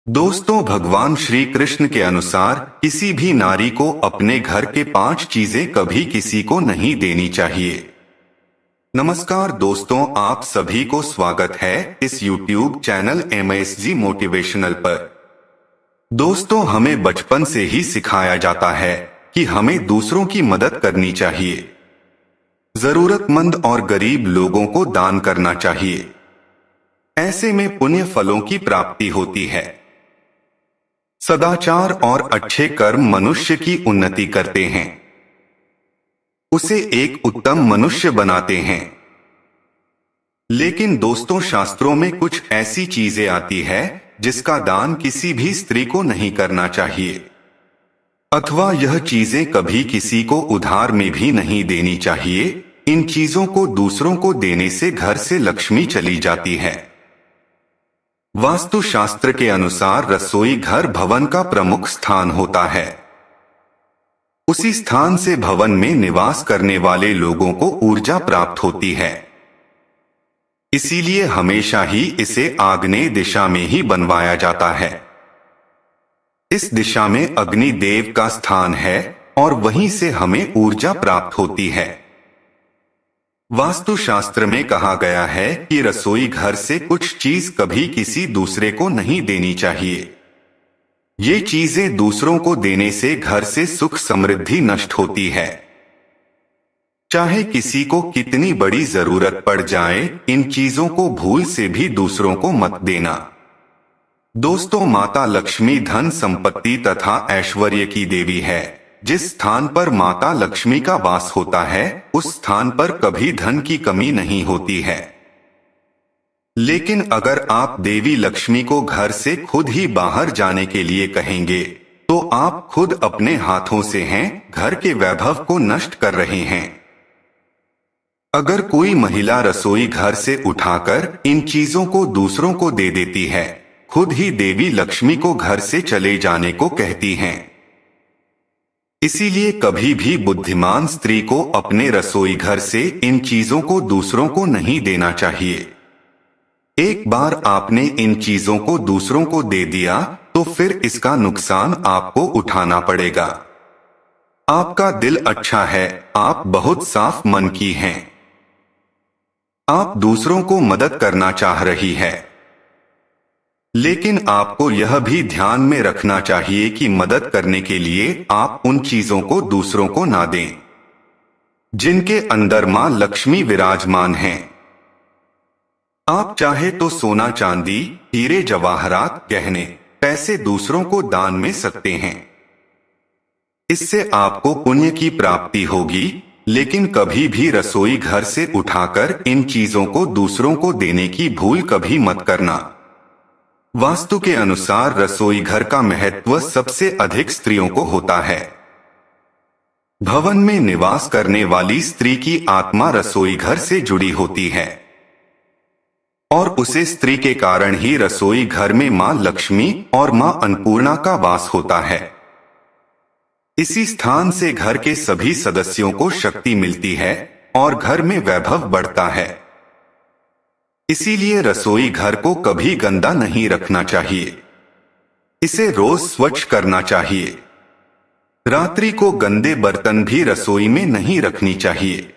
दोस्तों, भगवान श्री कृष्ण के अनुसार किसी भी नारी को अपने घर के 5 चीजें कभी किसी को नहीं देनी चाहिए। नमस्कार दोस्तों, आप सभी को स्वागत है इस YouTube चैनल MSG मोटिवेशनल पर। दोस्तों, हमें बचपन से ही सिखाया जाता है कि हमें दूसरों की मदद करनी चाहिए, जरूरतमंद और गरीब लोगों को दान करना चाहिए। ऐसे में पुण्य फलों की प्राप्ति होती है। सदाचार और अच्छे कर्म मनुष्य की उन्नति करते हैं, उसे एक उत्तम मनुष्य बनाते हैं। लेकिन दोस्तों, शास्त्रों में कुछ ऐसी चीजें आती है जिसका दान किसी भी स्त्री को नहीं करना चाहिए, अथवा यह चीजें कभी किसी को उधार में भी नहीं देनी चाहिए। इन चीजों को दूसरों को देने से घर से लक्ष्मी चली जाती है। वास्तुशास्त्र के अनुसार रसोई घर भवन का प्रमुख स्थान होता है। उसी स्थान से भवन में निवास करने वाले लोगों को ऊर्जा प्राप्त होती है। इसीलिए हमेशा ही इसे आग्नेय दिशा में ही बनवाया जाता है। इस दिशा में अग्नि देव का स्थान है और वहीं से हमें ऊर्जा प्राप्त होती है। वास्तुशास्त्र में कहा गया है कि रसोई घर से कुछ चीज कभी किसी दूसरे को नहीं देनी चाहिए। ये चीजें दूसरों को देने से घर से सुख समृद्धि नष्ट होती है। चाहे किसी को कितनी बड़ी जरूरत पड़ जाए, इन चीजों को भूल से भी दूसरों को मत देना। दोस्तों, माता लक्ष्मी धन संपत्ति तथा ऐश्वर्य की देवी है। जिस स्थान पर माता लक्ष्मी का वास होता है, उस स्थान पर कभी धन की कमी नहीं होती है। लेकिन अगर आप देवी लक्ष्मी को घर से खुद ही बाहर जाने के लिए कहेंगे, तो आप खुद अपने हाथों से घर के वैभव को नष्ट कर रहे हैं। अगर कोई महिला रसोई घर से उठाकर इन चीजों को दूसरों को दे देती है, खुद ही देवी लक्ष्मी को घर से चले जाने को कहती हैं। इसीलिए कभी भी बुद्धिमान स्त्री को अपने रसोई घर से इन चीजों को दूसरों को नहीं देना चाहिए। एक बार आपने इन चीजों को दूसरों को दे दिया तो फिर इसका नुकसान आपको उठाना पड़ेगा। आपका दिल अच्छा है, आप बहुत साफ मन की हैं। आप दूसरों को मदद करना चाह रही है, लेकिन आपको यह भी ध्यान में रखना चाहिए कि मदद करने के लिए आप उन चीजों को दूसरों को ना दें जिनके अंदर मां लक्ष्मी विराजमान हैं। आप चाहे तो सोना चांदी, हीरे जवाहरात, गहने, पैसे दूसरों को दान में सकते हैं। इससे आपको पुण्य की प्राप्ति होगी, लेकिन कभी भी रसोई घर से उठाकर इन चीजों को दूसरों को देने की भूल कभी मत करना। वास्तु के अनुसार रसोई घर का महत्व सबसे अधिक स्त्रियों को होता है। भवन में निवास करने वाली स्त्री की आत्मा रसोई घर से जुड़ी होती है और उसे स्त्री के कारण ही रसोई घर में मां लक्ष्मी और मां अन्नपूर्णा का वास होता है। इसी स्थान से घर के सभी सदस्यों को शक्ति मिलती है और घर में वैभव बढ़ता है। इसीलिए रसोई घर को कभी गंदा नहीं रखना चाहिए, इसे रोज स्वच्छ करना चाहिए। रात्रि को गंदे बर्तन भी रसोई में नहीं रखनी चाहिए।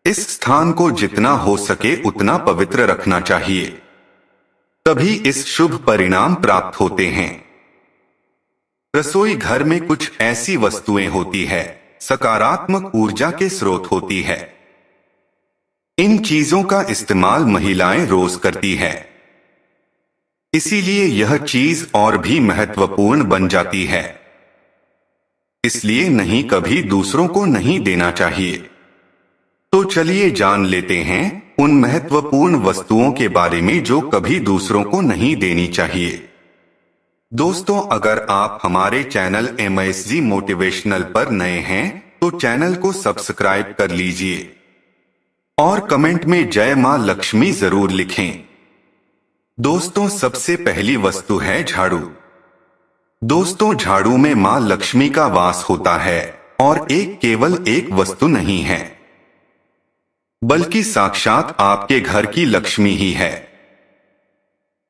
इस स्थान को जितना हो सके उतना पवित्र रखना चाहिए, तभी इस शुभ परिणाम प्राप्त होते हैं। रसोई घर में कुछ ऐसी वस्तुएं होती है, सकारात्मक ऊर्जा के स्रोत होती है। इन चीजों का इस्तेमाल महिलाएं रोज करती है, इसीलिए यह चीज और भी महत्वपूर्ण बन जाती है। इसलिए नहीं, कभी दूसरों को नहीं देना चाहिए। तो चलिए जान लेते हैं उन महत्वपूर्ण वस्तुओं के बारे में जो कभी दूसरों को नहीं देनी चाहिए। दोस्तों, अगर आप हमारे चैनल MSG मोटिवेशनल पर नए हैं तो चैनल को सब्सक्राइब कर लीजिए और कमेंट में जय मां लक्ष्मी जरूर लिखें। दोस्तों, सबसे पहली वस्तु है झाड़ू। दोस्तों, झाड़ू में मां लक्ष्मी का वास होता है और केवल एक वस्तु नहीं है, बल्कि साक्षात आपके घर की लक्ष्मी ही है।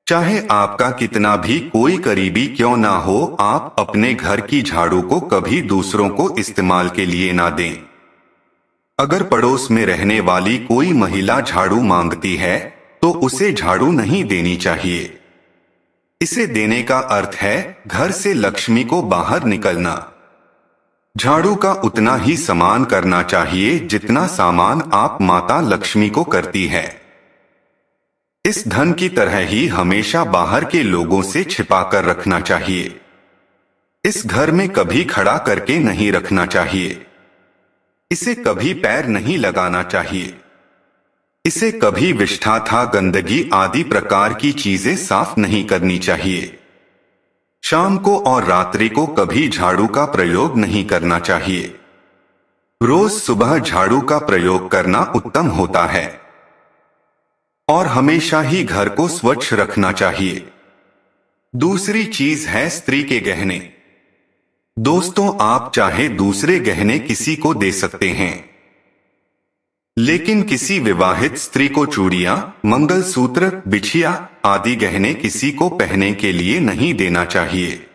चाहे आपका कितना भी कोई करीबी क्यों ना हो, आप अपने घर की झाड़ू को कभी दूसरों को इस्तेमाल के लिए ना दें। अगर पड़ोस में रहने वाली कोई महिला झाड़ू मांगती है तो उसे झाड़ू नहीं देनी चाहिए। इसे देने का अर्थ है घर से लक्ष्मी को बाहर निकलना। झाड़ू का उतना ही सम्मान करना चाहिए जितना सामान आप माता लक्ष्मी को करती है। इस धन की तरह ही हमेशा बाहर के लोगों से छिपाकर रखना चाहिए। इस घर में कभी खड़ा करके नहीं रखना चाहिए। इसे कभी पैर नहीं लगाना चाहिए। इसे कभी विष्ठा था गंदगी आदि प्रकार की चीजें साफ नहीं करनी चाहिए। शाम को और रात्रि को कभी झाड़ू का प्रयोग नहीं करना चाहिए। रोज सुबह झाड़ू का प्रयोग करना उत्तम होता है और हमेशा ही घर को स्वच्छ रखना चाहिए। दूसरी चीज है स्त्री के गहने। दोस्तों, आप चाहे दूसरे गहने किसी को दे सकते हैं, लेकिन किसी विवाहित स्त्री को चूड़ियां, मंगलसूत्र, बिछिया आदि गहने किसी को पहनने के लिए नहीं देना चाहिए।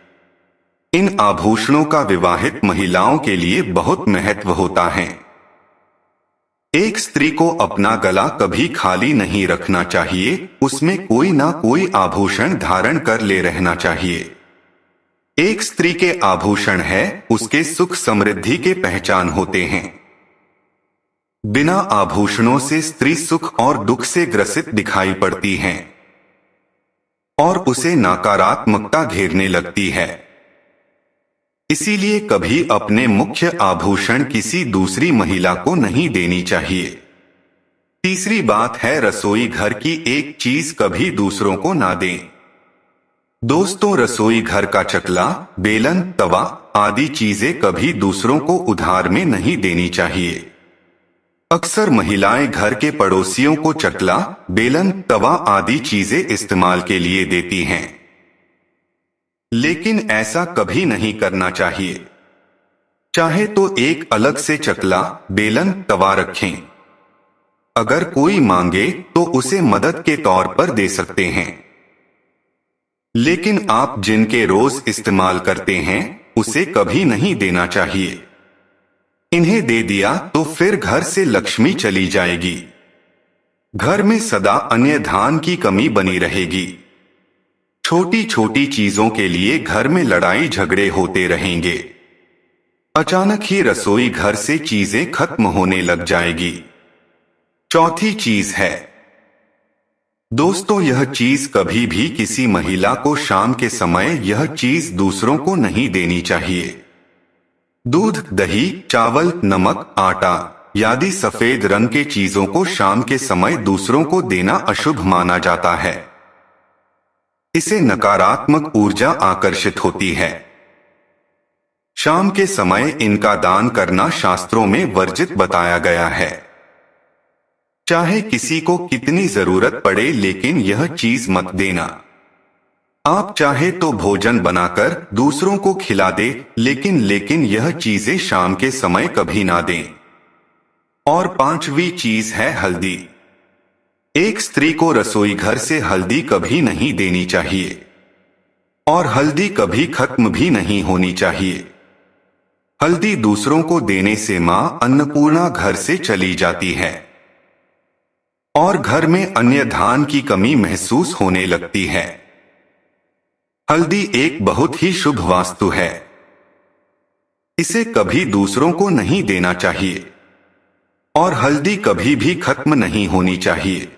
इन आभूषणों का विवाहित महिलाओं के लिए बहुत महत्व होता है। एक स्त्री को अपना गला कभी खाली नहीं रखना चाहिए, उसमें कोई ना कोई आभूषण धारण कर ले रहना चाहिए। एक स्त्री के आभूषण है उसके सुख समृद्धि के पहचान होते हैं। बिना आभूषणों से स्त्री सुख और दुख से ग्रसित दिखाई पड़ती है और उसे नकारात्मकता घेरने लगती है। इसीलिए कभी अपने मुख्य आभूषण किसी दूसरी महिला को नहीं देनी चाहिए। तीसरी बात है रसोई घर की एक चीज कभी दूसरों को ना दें। दोस्तों, रसोई घर का चकला, बेलन, तवा आदि चीजें कभी दूसरों को उधार में नहीं देनी चाहिए। अक्सर महिलाएं घर के पड़ोसियों को चकला, बेलन, तवा आदि चीजें इस्तेमाल के लिए देती हैं, लेकिन ऐसा कभी नहीं करना चाहिए। चाहे तो एक अलग से चकला, बेलन, तवा रखें। अगर कोई मांगे तो उसे मदद के तौर पर दे सकते हैं, लेकिन आप जिनके रोज इस्तेमाल करते हैं उसे कभी नहीं देना चाहिए। इन्हें दे दिया तो फिर घर से लक्ष्मी चली जाएगी। घर में सदा अन्य धन की कमी बनी रहेगी। छोटी छोटी चीजों के लिए घर में लड़ाई झगड़े होते रहेंगे। अचानक ही रसोई घर से चीजें खत्म होने लग जाएगी। चौथी चीज है, दोस्तों, यह चीज कभी भी किसी महिला को शाम के समय यह चीज दूसरों को नहीं देनी चाहिए। दूध, दही, चावल, नमक, आटा आदि सफेद रंग के चीजों को शाम के समय दूसरों को देना अशुभ माना जाता है। इसे नकारात्मक ऊर्जा आकर्षित होती है। शाम के समय इनका दान करना शास्त्रों में वर्जित बताया गया है। चाहे किसी को कितनी जरूरत पड़े, लेकिन यह चीज मत देना। आप चाहे तो भोजन बनाकर दूसरों को खिला दे, लेकिन यह चीजें शाम के समय कभी ना दें। और पांचवी चीज है हल्दी। एक स्त्री को रसोई घर से हल्दी कभी नहीं देनी चाहिए और हल्दी कभी खत्म भी नहीं होनी चाहिए। हल्दी दूसरों को देने से मां अन्नपूर्णा घर से चली जाती है और घर में अन्य धन की कमी महसूस होने लगती है। हल्दी एक बहुत ही शुभ वास्तु है। इसे कभी दूसरों को नहीं देना चाहिए और हल्दी कभी भी खत्म नहीं होनी चाहिए।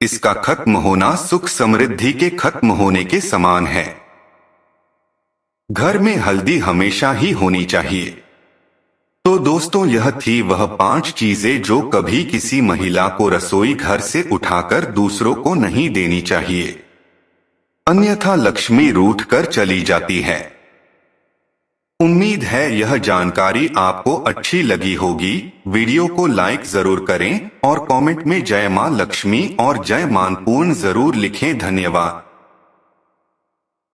इसका खत्म होना सुख समृद्धि के खत्म होने के समान है। घर में हल्दी हमेशा ही होनी चाहिए। तो दोस्तों, यह थी वह 5 चीजें जो कभी किसी महिला को रसोई घर से उठाकर दूसरों को नहीं देनी चाहिए, अन्यथा लक्ष्मी रूठ कर चली जाती है। उम्मीद है यह जानकारी आपको अच्छी लगी होगी। वीडियो को लाइक जरूर करें और कमेंट में जय मां लक्ष्मी और जय मानपूर्ण जरूर लिखें। धन्यवाद।